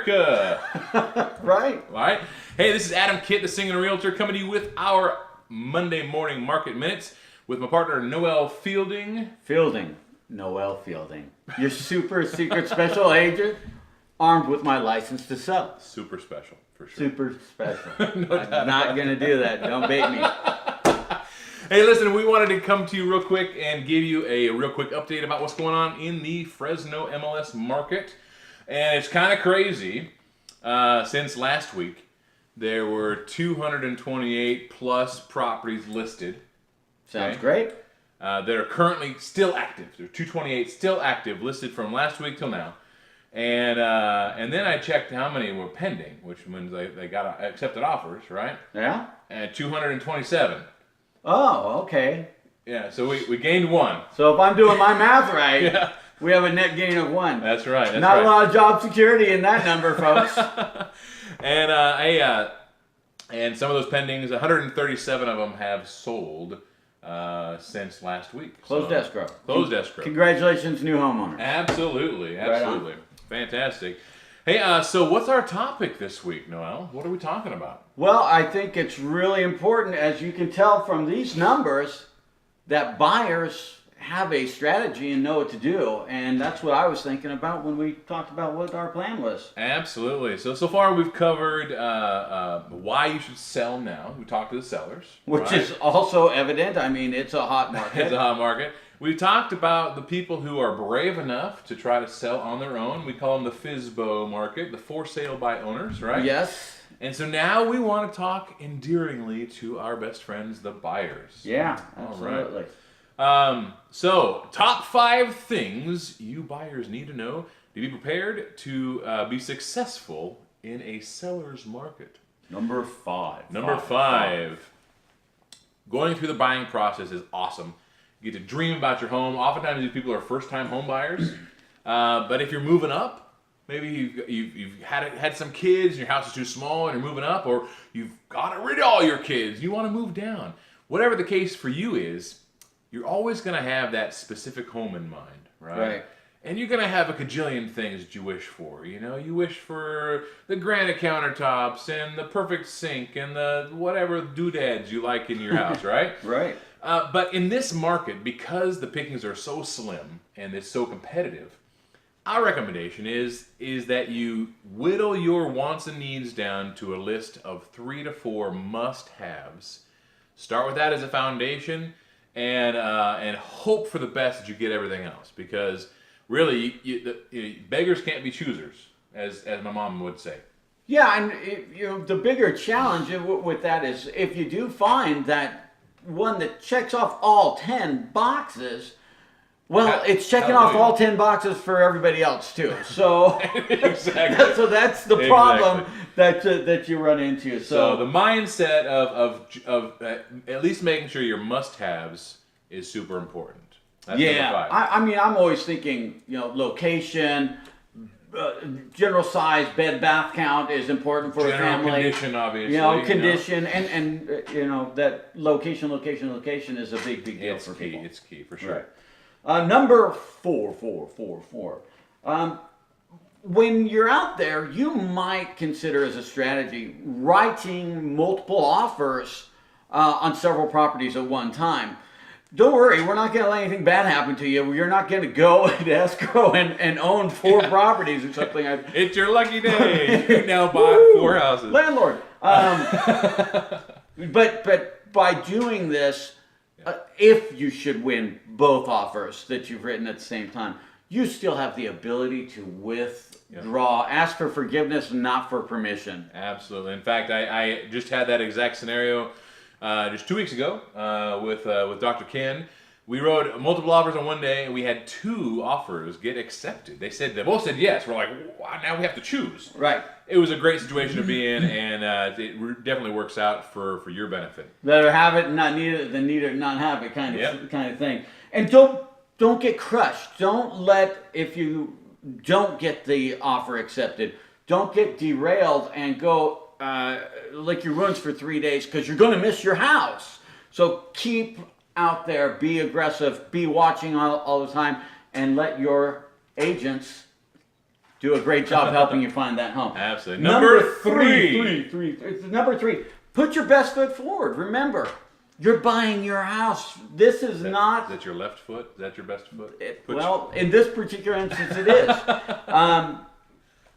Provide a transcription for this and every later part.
America. Right. All right. Hey, this is Adam Kitt, the Singing Realtor, coming to you with our Monday morning market minutes with my partner Noel Fielding. Noel Fielding. Your super secret special agent, armed with my license to sell. Super special, for sure. Super special. I'm not going to do that. Don't bait me. Hey, listen, we wanted to come to you real quick and give you a real quick update about what's going on in the Fresno MLS market. And it's kind of crazy. Since last week, there were 228 plus properties listed. Sounds great. That are currently still active. There are 228 still active, listed from last week till now. And then I checked how many were pending, which means they got accepted offers, right? Yeah? And 227. Oh, okay. Yeah, so we gained one. So if I'm doing my math right, Yeah. we have a net gain of one. That's right. That's Not right. a lot of job security in that number, folks. And some of those pendings, 137 of them have sold since last week. Closed escrow. Closed escrow. Congratulations, new homeowner. Absolutely. Right. Fantastic. Hey, so what's our topic this week, Noel? What are we talking about? Well, I think it's really important, as you can tell from these numbers, that buyers have a strategy and know what to do. And that's what I was thinking about when we talked about what our plan was. Absolutely. So far we've covered why you should sell now. We talked to the sellers. Which is also evident. I mean, it's a hot market. It's a hot market. We talked about the people who are brave enough to try to sell on their own. We call them the FSBO market, the for sale by owners, right? Yes. And so now we want to talk endearingly to our best friends, the buyers. Yeah, absolutely. All right. So, top 5 things you buyers need to know to be prepared to be successful in a seller's market. Number 5. Number 5. Going through the buying process is awesome. You get to dream about your home. Oftentimes these people are first-time home buyers. But if you're moving up, maybe you've had some kids, and your house is too small, and you're moving up, or you've got rid of all your kids, you want to move down. Whatever the case for you is, you're always going to have that specific home in mind, right? Right. And you're going to have a cajillion things that you wish for. You know, you wish for the granite countertops and the perfect sink and the whatever doodads you like in your house, right? Right. But in this market, because the pickings are so slim and it's so competitive, our recommendation is that you whittle your wants and needs down to a list of 3 to 4 must-haves. Start with that as a foundation, and hope for the best that you get everything else. Because really, beggars can't be choosers, as my mom would say. Yeah, and the bigger challenge with that is if you do find that one that checks off all 10 boxes, well, it's checking off all 10 boxes for everybody else too. So Exactly. So that's the problem that you run into. So the mindset of at least making sure your must-haves is super important. That's number 5. I mean, I'm always thinking, location, general size, bed bath count is important for a family. Condition, obviously. Condition, and that location is a big deal for people. It's key for sure. Right. Number 4. When you're out there, you might consider as a strategy writing multiple offers on several properties at one time. Don't worry, we're not going to let anything bad happen to you. You're not going to go to escrow and own 4 properties or something. It's your lucky day. You can now buy 4 houses. Landlord. But by doing this, if you should win both offers that you've written at the same time, you still have the ability to withdraw, ask for forgiveness, not for permission. Absolutely. In fact, I just had that exact scenario just 2 weeks ago with Dr. Ken. We wrote multiple offers on one day, and we had 2 offers get accepted. They both said yes. We're like, wow, now we have to choose. Right. It was a great situation to be in, and it definitely works out for your benefit. Better have it and not need it than need it and not have it kind of thing. And don't get crushed. Don't let, if you don't get the offer accepted, don't get derailed and go lick your wounds for 3 days because you're going to miss your house. So keep out there, be aggressive, be watching all the time, and let your agents do a great job helping you find that home. Absolutely. Number three, put your best foot forward. Remember, you're buying your house. This is not... Is that your left foot? Is that your best foot? In this particular instance, it is.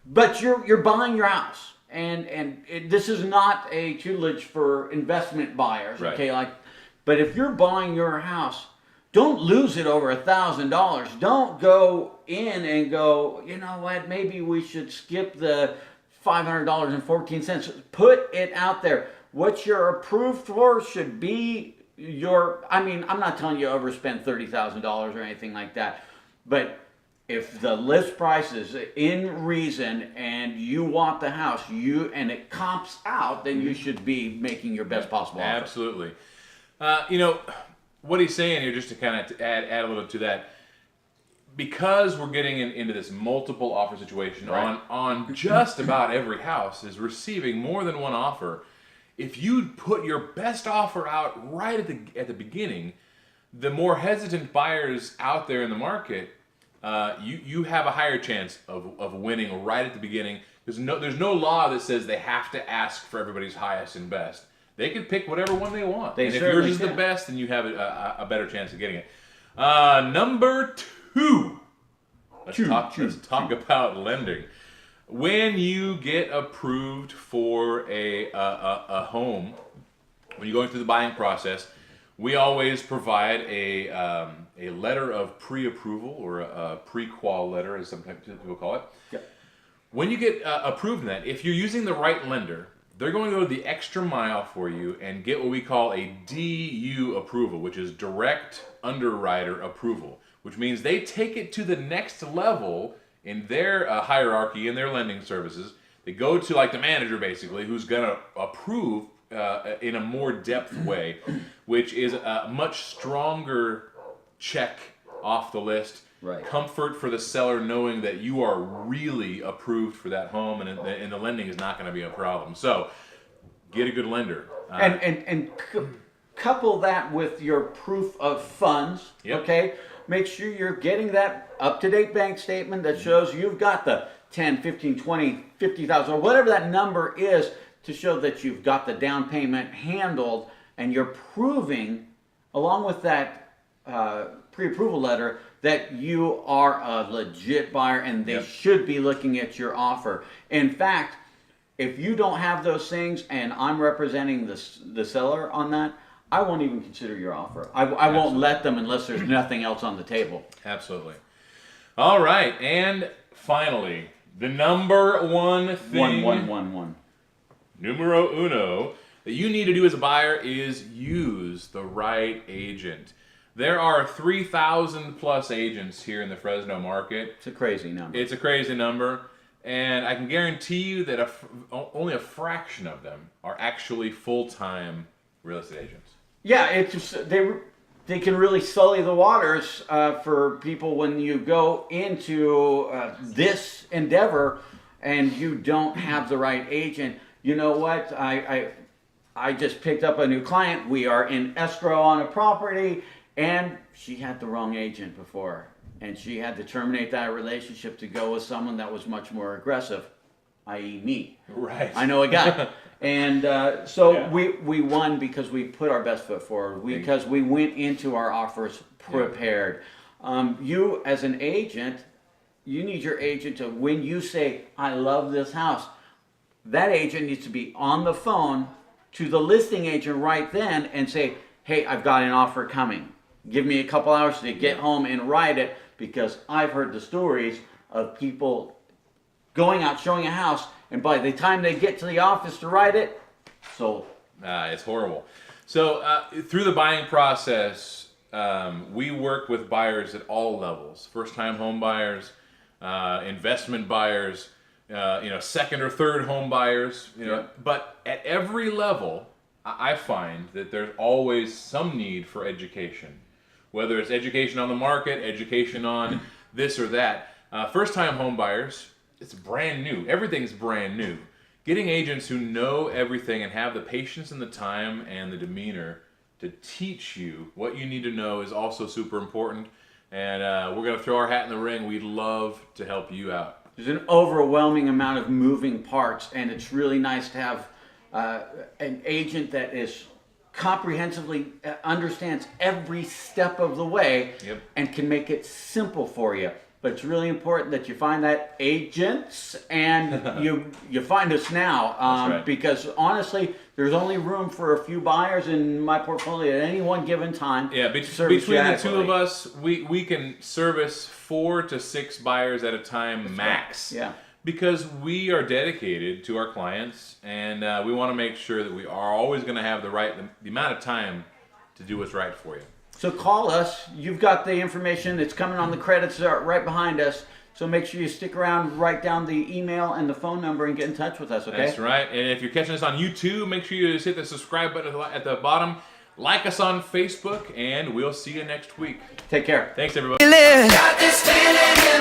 But you're buying your house. This is not a tutelage for investment buyers, right. Okay? But if you're buying your house, don't lose it over $1,000. Don't go in and go, you know what, maybe we should skip the $500.14. Put it out there. What you're approved for should be I'm not telling you to overspend $30,000 or anything like that, but if the list price is in reason and you want the house, and it comps out, then you should be making your best possible offer. Absolutely. What he's saying here, just to kind of add a little to that, because we're getting into this multiple offer situation, right, on just about every house is receiving more than one offer. If you put your best offer out right at the beginning, the more hesitant buyers out there in the market, you have a higher chance of winning right at the beginning. There's no law that says they have to ask for everybody's highest and best. They can pick whatever one they want. And if yours is the best, then you have a better chance of getting it. Number two. Let's talk about lending. When you get approved for a home, when you're going through the buying process, we always provide a letter of pre-approval, or a pre-qual letter, as sometimes people call it. Yep. When you get approved in that, if you're using the right lender, they're going to go the extra mile for you and get what we call a DU approval, which is direct underwriter approval, which means they take it to the next level in their hierarchy, in their lending services. They go to the manager, basically, who's going to approve in a more depth way, which is a much stronger check off the list. Right. Comfort for the seller knowing that you are really approved for that home, and the lending is not going to be a problem. So, get a good lender. Couple that with your proof of funds. Yep. Okay. Make sure you're getting that up-to-date bank statement that shows you've got the 10, 15, 20, 50,000, or whatever that number is, to show that you've got the down payment handled, and you're proving, along with that pre-approval letter, that you are a legit buyer and they should be looking at your offer. In fact, if you don't have those things and I'm representing the seller on that, I won't even consider your offer. I won't let them unless there's nothing else on the table. Absolutely. All right, and finally, the number one thing, numero uno, that you need to do as a buyer is use the right agent. There are 3,000 plus agents here in the Fresno market. It's a crazy number. It's a crazy number, and I can guarantee you that only a fraction of them are actually full-time real estate agents. Yeah, it's just, they can really sully the waters for people when you go into this endeavor and you don't have the right agent. You know what? I just picked up a new client. We are in escrow on a property, and she had the wrong agent before, and she had to terminate that relationship to go with someone that was much more aggressive, i.e. me. Right. I know a guy. And we won because we put our best foot forward, because we went into our offers prepared. You, as an agent, you need your agent to, when you say, I love this house, that agent needs to be on the phone to the listing agent right then and say, hey, I've got an offer coming. Give me a couple hours to get home and write it, because I've heard the stories of people going out, showing a house, and by the time they get to the office to write it, sold. It's horrible. So through the buying process, we work with buyers at all levels. First-time home buyers, investment buyers, second or third home buyers. But at every level, I find that there's always some need for education. Whether it's education on the market, education on this or that. First-time home buyers, it's brand new. Everything's brand new. Getting agents who know everything and have the patience and the time and the demeanor to teach you what you need to know is also super important. And we're going to throw our hat in the ring. We'd love to help you out. There's an overwhelming amount of moving parts, and it's really nice to have an agent that is comprehensively understands every step of the way and can make it simple for you. But it's really important that you find that agents and you find us now Right. because honestly, there's only room for a few buyers in my portfolio at any one given time. Yeah, between the two of us, we can service 4 to 6 buyers at a time max. Yeah. Because we are dedicated to our clients, and we want to make sure that we are always going to have the amount of time to do what's right for you. So call us. You've got the information. It's coming on the credits right behind us. So make sure you stick around, write down the email and the phone number, and get in touch with us, okay? That's right. And if you're catching us on YouTube, make sure you just hit the subscribe button at the bottom. Like us on Facebook, and we'll see you next week. Take care. Thanks, everybody. Got this feeling in